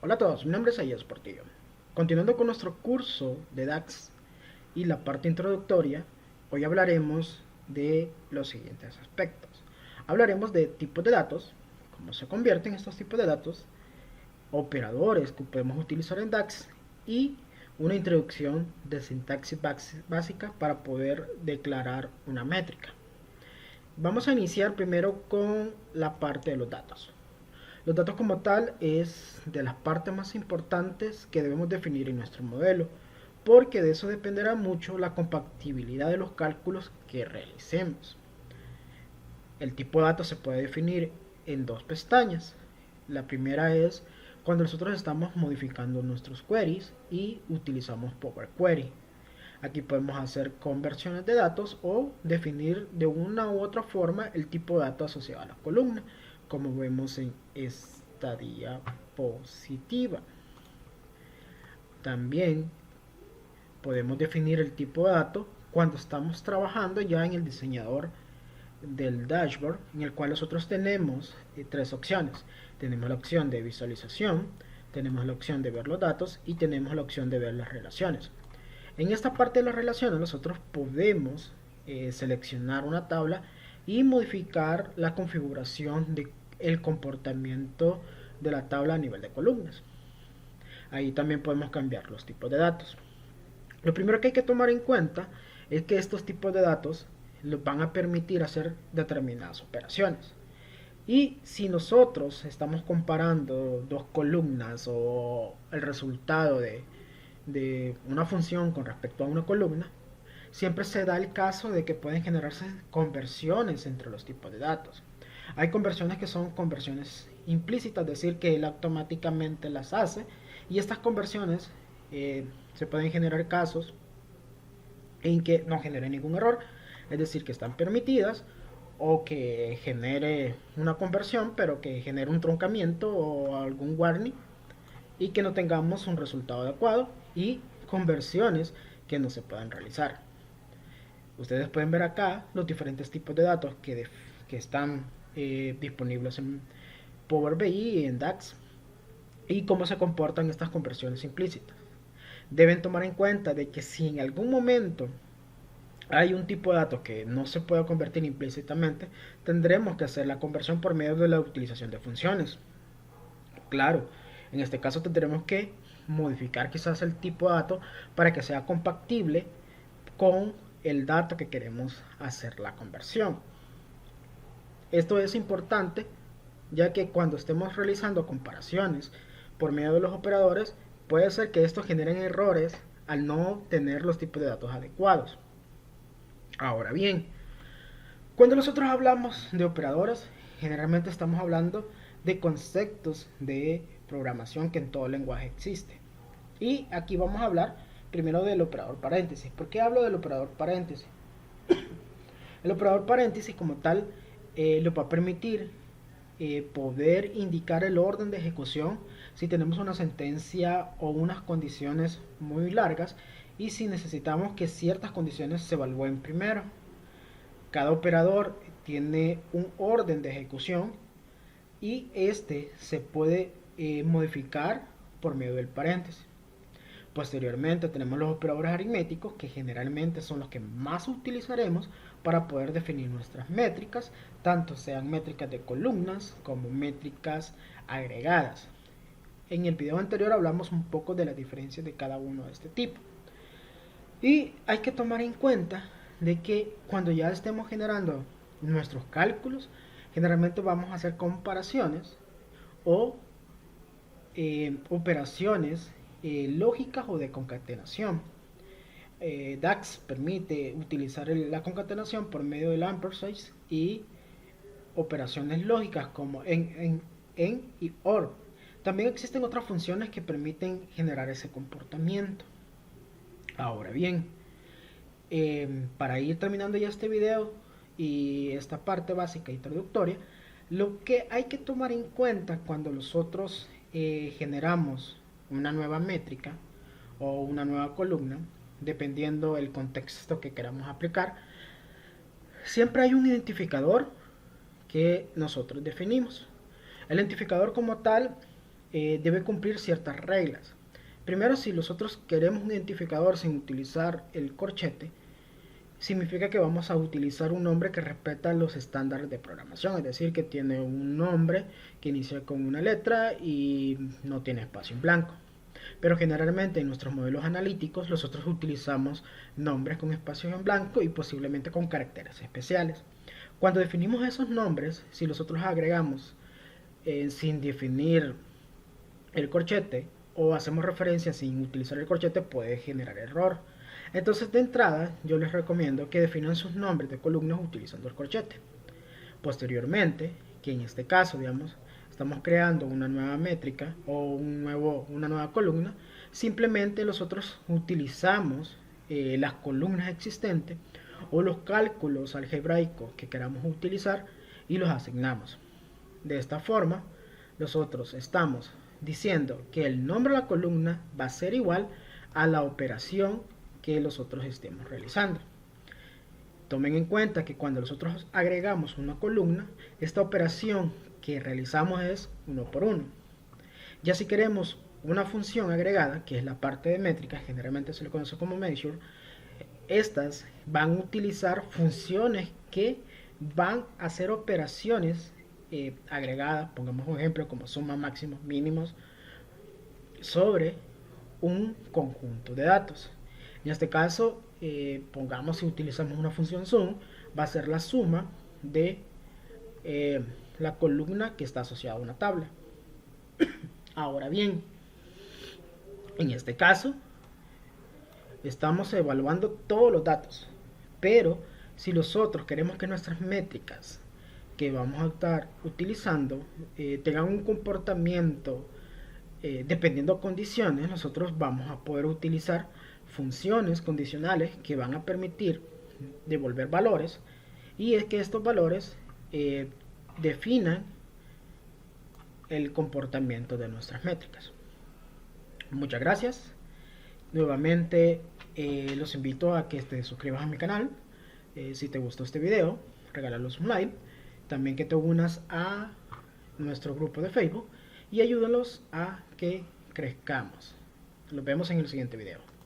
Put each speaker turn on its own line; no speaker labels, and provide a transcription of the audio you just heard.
Hola a todos, mi nombre es Ayes Portillo. Continuando con nuestro curso de DAX y la parte introductoria, hoy hablaremos de los siguientes aspectos. Hablaremos de tipos de datos, cómo se convierten estos tipos de datos, operadores que podemos utilizar en DAX y una introducción de sintaxis básica para poder declarar una métrica. Vamos a iniciar primero con la parte de los datos. Los datos como tal es de las partes más importantes que debemos definir en nuestro modelo, porque de eso dependerá mucho la compatibilidad de los cálculos que realicemos. El tipo de datos se puede definir en dos pestañas. La primera es cuando nosotros estamos modificando nuestros queries y utilizamos Power Query. Aquí podemos hacer conversiones de datos o definir de una u otra forma el tipo de datos asociado a la columna, como vemos en esta diapositiva. También podemos definir el tipo de dato cuando estamos trabajando ya en el diseñador del dashboard, en el cual nosotros tenemos tres opciones. Tenemos la opción de visualización, tenemos la opción de ver los datos y tenemos la opción de ver las relaciones. En esta parte de las relaciones nosotros podemos seleccionar una tabla y modificar la configuración del comportamiento de la tabla a nivel de columnas. Ahí también podemos cambiar los tipos de datos. Lo primero que hay que tomar en cuenta es que estos tipos de datos nos van a permitir hacer determinadas operaciones. Y si nosotros estamos comparando dos columnas o el resultado de una función con respecto a una columna, siempre se da el caso de que pueden generarse conversiones entre los tipos de datos. Hay conversiones que son conversiones implícitas, es decir, que él automáticamente las hace, y estas conversiones se pueden generar casos en que no genere ningún error, es decir, que están permitidas, o que genere una conversión, pero que genere un truncamiento o algún warning y que no tengamos un resultado adecuado, y conversiones que no se puedan realizar. Ustedes pueden ver acá los diferentes tipos de datos que están disponibles en Power BI y en DAX y cómo se comportan estas conversiones implícitas. Deben tomar en cuenta de que si en algún momento hay un tipo de datos que no se puede convertir implícitamente, tendremos que hacer la conversión por medio de la utilización de funciones. Claro, en este caso tendremos que modificar quizás el tipo de dato para que sea compatible con el dato que queremos hacer la conversión. Esto es importante ya que cuando estemos realizando comparaciones por medio de los operadores, puede ser que esto generen errores al no tener los tipos de datos adecuados. Ahora bien, cuando nosotros hablamos de operadores, generalmente estamos hablando de conceptos de programación que en todo lenguaje existe. Y aquí vamos a hablar primero del operador paréntesis. ¿Por qué hablo del operador paréntesis? El operador paréntesis como tal lo va a permitir poder indicar el orden de ejecución si tenemos una sentencia o unas condiciones muy largas y si necesitamos que ciertas condiciones se evalúen primero. Cada operador tiene un orden de ejecución y este se puede modificar por medio del paréntesis. Posteriormente tenemos los operadores aritméticos, que generalmente son los que más utilizaremos para poder definir nuestras métricas, tanto sean métricas de columnas como métricas agregadas. En el video anterior hablamos un poco de las diferencias de cada uno de este tipo. Y hay que tomar en cuenta de que cuando ya estemos generando nuestros cálculos, generalmente vamos a hacer comparaciones o operaciones lógicas o de concatenación. DAX permite utilizar la concatenación por medio del ampersand y operaciones lógicas como en y OR. También existen otras funciones que permiten generar ese comportamiento. Ahora bien, para ir terminando ya este video y esta parte básica introductoria, lo que hay que tomar en cuenta cuando nosotros generamos una nueva métrica o una nueva columna, dependiendo del contexto que queramos aplicar, siempre hay un identificador que nosotros definimos. El identificador como tal debe cumplir ciertas reglas. Primero, si nosotros queremos un identificador sin utilizar el corchete, significa que vamos a utilizar un nombre que respeta los estándares de programación, es decir, que tiene un nombre que inicia con una letra y no tiene espacio en blanco. Pero generalmente en nuestros modelos analíticos nosotros utilizamos nombres con espacios en blanco y posiblemente con caracteres especiales. Cuando definimos esos nombres, si nosotros agregamos sin definir el corchete o hacemos referencia sin utilizar el corchete, puede generar error. Entonces, de entrada, yo les recomiendo que definan sus nombres de columnas utilizando el corchete. Posteriormente, que en este caso, digamos, estamos creando una nueva métrica o una nueva columna, simplemente nosotros utilizamos las columnas existentes o los cálculos algebraicos que queramos utilizar y los asignamos. De esta forma, nosotros estamos diciendo que el nombre de la columna va a ser igual a la operación que nosotros estemos realizando. Tomen en cuenta que cuando nosotros agregamos una columna, esta operación que realizamos es 1 por 1. Ya si queremos una función agregada, que es la parte de métrica, generalmente se le conoce como measure, estas van a utilizar funciones que van a hacer operaciones agregadas, pongamos un ejemplo como suma, máximos, mínimos, sobre un conjunto de datos. En este caso, pongamos si utilizamos una función sum, va a ser la suma de la columna que está asociada a una tabla. Ahora bien, en este caso, estamos evaluando todos los datos, pero si nosotros queremos que nuestras métricas que vamos a estar utilizando tengan un comportamiento dependiendo de condiciones, nosotros vamos a poder utilizar funciones condicionales que van a permitir devolver valores, y es que estos valores definan el comportamiento de nuestras métricas. Muchas gracias. Nuevamente los invito a que te suscribas a mi canal. Si te gustó este video, regálalos un like. También que te unas a nuestro grupo de Facebook y ayúdalos a que crezcamos. Nos vemos en el siguiente video.